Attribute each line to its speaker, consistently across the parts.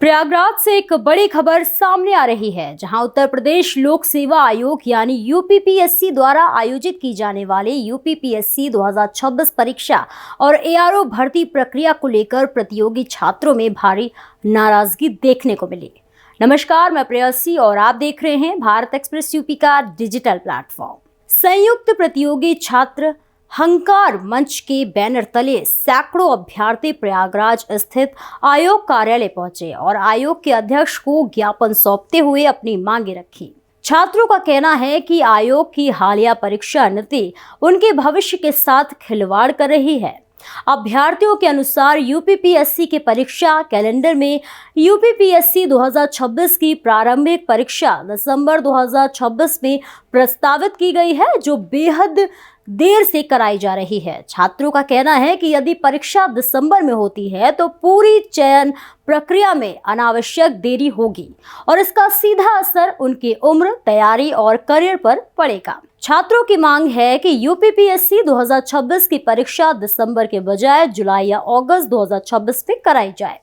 Speaker 1: प्रयागराज से एक बड़ी खबर सामने आ रही है, जहां उत्तर प्रदेश लोक सेवा आयोग यानी यूपीपीएससी द्वारा आयोजित की जाने वाली यूपीपीएससी 2026 परीक्षा और एआरओ भर्ती प्रक्रिया को लेकर प्रतियोगी छात्रों में भारी नाराजगी देखने को मिली। नमस्कार, मैं प्रेयसी और आप देख रहे हैं भारत एक्सप्रेस यूपी का डिजिटल प्लेटफॉर्म। संयुक्त प्रतियोगी छात्र हंकार मंच के बैनर तले सैकड़ों अभ्यर्थी प्रयागराज स्थित आयोग कार्यालय पहुंचे और आयोग के अध्यक्ष को ज्ञापन सौंपते हुए अपनी मांगे रखी। छात्रों का कहना है कि आयोग की हालिया परीक्षा नीति उनके भविष्य के साथ खिलवाड़ कर रही है। अभ्यर्थियों के अनुसार यूपीपीएससी के परीक्षा कैलेंडर में यूपीपीएससी 2026 की प्रारंभिक परीक्षा दिसंबर 2026 में प्रस्तावित की गई है, जो बेहद देर से कराई जा रही है। छात्रों का कहना है कि यदि परीक्षा दिसंबर में होती है तो पूरी चयन प्रक्रिया में अनावश्यक देरी होगी और इसका सीधा असर उनकी उम्र, तैयारी और करियर पर पड़ेगा। छात्रों की मांग है कि यूपीपीएससी 2026 की परीक्षा दिसंबर के बजाय जुलाई या अगस्त 2026 में कराई जाए,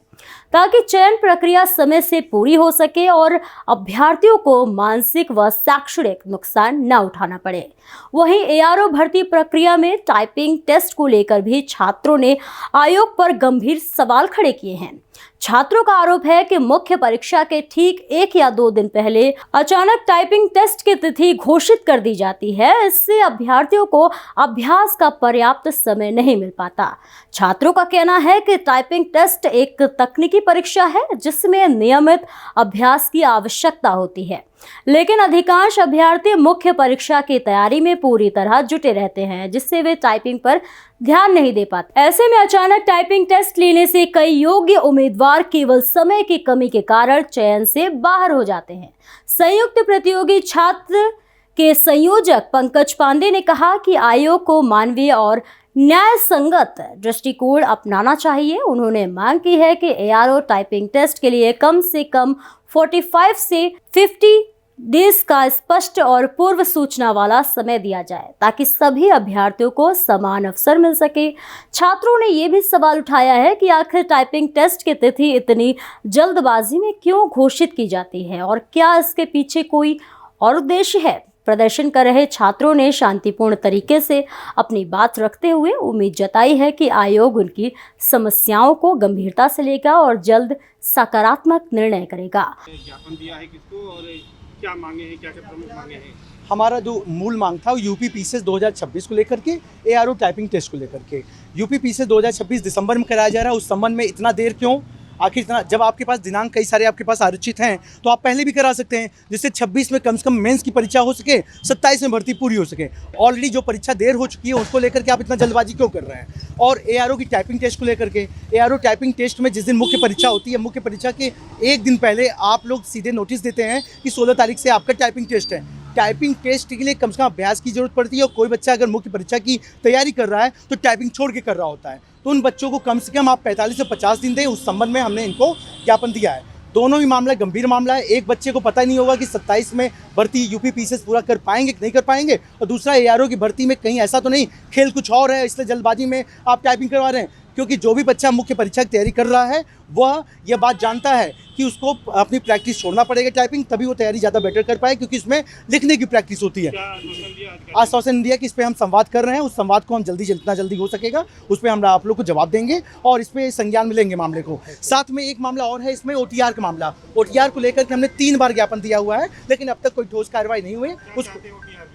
Speaker 1: ताकि चयन प्रक्रिया समय से पूरी हो सके और अभ्यर्थियों को मानसिक व शैक्षणिक नुकसान न उठाना पड़े। वहीं एआरओ भर्ती प्रक्रिया में टाइपिंग टेस्ट को लेकर भी छात्रों ने आयोग पर गंभीर सवाल खड़े किए हैं। छात्रों का आरोप है कि मुख्य परीक्षा के ठीक 1 या 2 दिन पहले अचानक टाइपिंग टेस्ट की तिथि घोषित कर दी जाती है। इससे अभ्यर्थियों को अभ्यास का पर्याप्त समय नहीं मिल पाता। छात्रों का कहना है कि टाइपिंग टेस्ट एक तकनीकी परीक्षा है जिसमें नियमित अभ्यास की आवश्यकता होती है, लेकिन अधिकांश अभ्यर्थी मुख्य परीक्षा की तैयारी में पूरी तरह जुटे रहते हैं, जिससे वे टाइपिंग पर ध्यान नहीं दे पाते। ऐसे में अचानक टाइपिंग टेस्ट लेने से कई योग्य उम्मीदवार केवल समय की कमी के कारण चयन से बाहर हो जाते हैं। संयुक्त प्रतियोगी छात्र के संयोजक पंकज पांडे ने कहा कि आयोग को मानवीय और न्याय संगत दृष्टिकोण अपनाना चाहिए। उन्होंने मांग की है कि एआरओ टाइपिंग टेस्ट के लिए कम से कम 45 से 50 डेज का स्पष्ट और पूर्व सूचना वाला समय दिया जाए, ताकि सभी अभ्यर्थियों को समान अवसर मिल सके। छात्रों ने यह भी सवाल उठाया है कि आखिर टाइपिंग टेस्ट की तिथि इतनी जल्दबाजी में क्यों घोषित की जाती है और क्या इसके पीछे कोई और उद्देश्य है। प्रदर्शन कर रहे छात्रों ने शांतिपूर्ण तरीके से अपनी बात रखते हुए उम्मीद जताई है कि आयोग उनकी समस्याओं को गंभीरता से लेगा और जल्द सकारात्मक निर्णय करेगा।
Speaker 2: ज्ञापन दिया है किसको और क्या मांगे हैं, क्या प्रमुख मांगे हैं?
Speaker 3: हमारा जो मूल मांग था वो यूपीपीएससी 2026 को लेकर के, एआरओ टाइपिंग टेस्ट को लेकर के। यूपीपीएससी 2026 दिसंबर में कराया जा रहा है, उस संबंध में इतना देर क्यों? आखिर इतना, जब आपके पास दिनांक कई सारे आपके पास आरक्षित हैं तो आप पहले भी करा सकते हैं, जिससे 26 में कम से कम मेंस की परीक्षा हो सके, 27 में भर्ती पूरी हो सके। ऑलरेडी जो परीक्षा देर हो चुकी है उसको लेकर के आप इतना जल्दबाजी क्यों कर रहे हैं? और एआरओ की टाइपिंग टेस्ट को लेकर के, एआरओ टाइपिंग टेस्ट में जिस दिन मुख्य परीक्षा होती है, मुख्य परीक्षा के 1 दिन पहले आप लोग सीधे नोटिस देते हैं कि 16 तारीख से आपका टाइपिंग टेस्ट है। टाइपिंग टेस्ट के लिए कम से कम अभ्यास की जरूरत पड़ती है और कोई बच्चा अगर मुख्य परीक्षा की तैयारी कर रहा है तो टाइपिंग छोड़ के कर रहा होता है, तो उन बच्चों को कम से कम आप 45 से 50 दिन दें। उस संबंध में हमने इनको ज्ञापन दिया है। दोनों ही मामला गंभीर मामला है। एक बच्चे को पता ही नहीं होगा कि 27 में भर्ती यूपीपीएससी पूरा कर पाएंगे कि नहीं कर पाएंगे, और दूसरा एआरओ की भर्ती में कहीं ऐसा तो नहीं खेल कुछ और है इसलिए जल्दबाजी में आप टाइपिंग करवा रहे हैं। क्योंकि जो भी बच्चा मुख्य परीक्षा की तैयारी कर रहा है वह यह बात जानता है कि उसको अपनी प्रैक्टिस छोड़ना पड़ेगा टाइपिंग, तभी वो तैयारी ज़्यादा बेटर कर पाए, क्योंकि इसमें लिखने की प्रैक्टिस होती है। आश्वासन दिया कि इस पर हम संवाद कर रहे हैं, उस संवाद को हम जितना जल्दी हो सकेगा उस पर हम आप लोग को जवाब देंगे और इस पर संज्ञान में लेंगे मामले को। साथ में एक मामला और है इसमें, ओटीआर का मामला। ओटीआर को लेकर के हमने 3 बार ज्ञापन दिया हुआ है, लेकिन अब तक कोई ठोस कार्रवाई नहीं हुई। उस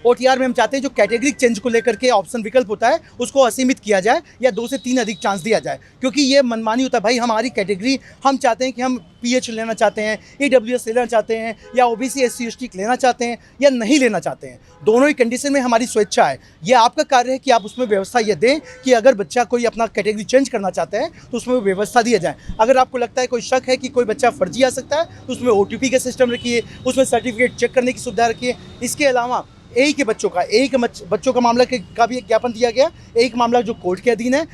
Speaker 3: ओटीआर में हम चाहते हैं जो कैटेगरी चेंज को लेकर के ऑप्शन विकल्प होता है उसको असीमित किया जाए या 2 से 3 अधिक चांस दिया जाए, क्योंकि ये मनमानी होता है। भाई हमारी कैटेगरी, हम चाहते हैं कि हम पीएच लेना चाहते हैं, ईडब्ल्यूएस लेना चाहते हैं, या ओबीसी एससी एसटी लेना चाहते हैं या नहीं लेना चाहते हैं। दोनों ही कंडीशन में हमारी स्वेच्छा है। ये आपका कार्य है कि आप उसमें व्यवस्था ये दें कि अगर बच्चा कोई अपना कैटेगरी चेंज करना चाहता है तो उसमें व्यवस्था दिया जाए। अगर आपको लगता है कोई शक है कि कोई बच्चा फर्जी आ सकता है तो उसमें ओटीपी का सिस्टम रखिए, उसमें सर्टिफिकेट चेक करने की सुविधा रखिए। इसके अलावा एक के बच्चों का मामला का भी एक ज्ञापन दिया गया। एक मामला जो कोर्ट के अधीन है।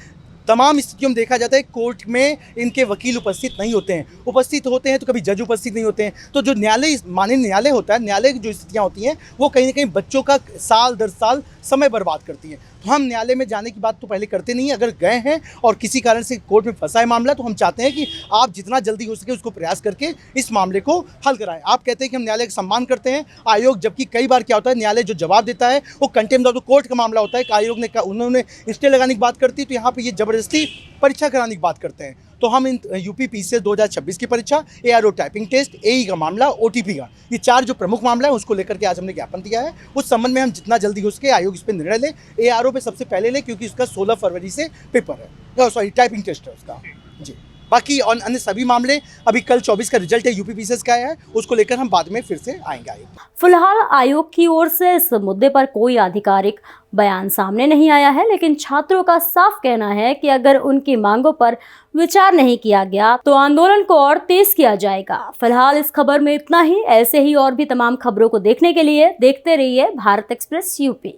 Speaker 3: तमाम स्थितियों में देखा जाता है कोर्ट में इनके वकील उपस्थित नहीं होते हैं, उपस्थित होते हैं तो कभी जज उपस्थित नहीं होते हैं। तो जो न्यायालय, माननीय न्यायालय होता है, न्यायालय की जो स्थितियाँ होती हैं वो कहीं ना कहीं बच्चों का साल दर साल समय बर्बाद करती हैं। तो हम न्यायालय में जाने की बात तो पहले करते नहीं हैं। अगर गए हैं और किसी कारण से कोर्ट में फंसा है मामला, तो हम चाहते हैं कि आप जितना जल्दी हो सके उसको प्रयास करके इस मामले को हल कराएं। आप कहते हैं कि हम न्यायालय का सम्मान करते हैं, आयोग, जबकि कई बार क्या होता है, न्यायालय जो जवाब देता है वो कंटेम्प्ट ऑफ द कोर्ट का मामला होता है कि आयोग ने उन्होंने स्टे लगाने की बात करती है, तो यहाँ पे ये जबरदस्ती परीक्षा कराने की बात करते हैं। तो हम इन यूपी पीसीएस 2026 की परीक्षा, एआरओ टाइपिंग टेस्ट, एई का मामला, ओटीपी का, ये 4 जो प्रमुख मामला है उसको लेकर के आज हमने ज्ञापन दिया है। उस संबंध में हम जितना जल्दी हो सके आयोग इस पर निर्णय ले, एआरओ पे सबसे पहले ले, क्योंकि उसका 16 फरवरी से पेपर है, सॉरी टाइपिंग टेस्ट है उसका जी। बाकी और अन्य सभी मामले, अभी कल 24 का रिजल्ट है यूपी पीसीएस का आया है, उसको लेकर हम बाद में फिर से आएंगे आयोग।
Speaker 1: फिलहाल आयोग की ओर से इस मुद्दे पर कोई आधिकारिक बयान सामने नहीं आया है, लेकिन छात्रों का साफ कहना है कि अगर उनकी मांगों पर विचार नहीं किया गया तो आंदोलन को और तेज किया जाएगा। फिलहाल इस खबर में इतना ही। ऐसे ही और भी तमाम खबरों को देखने के लिए देखते रहिए भारत एक्सप्रेस यूपी।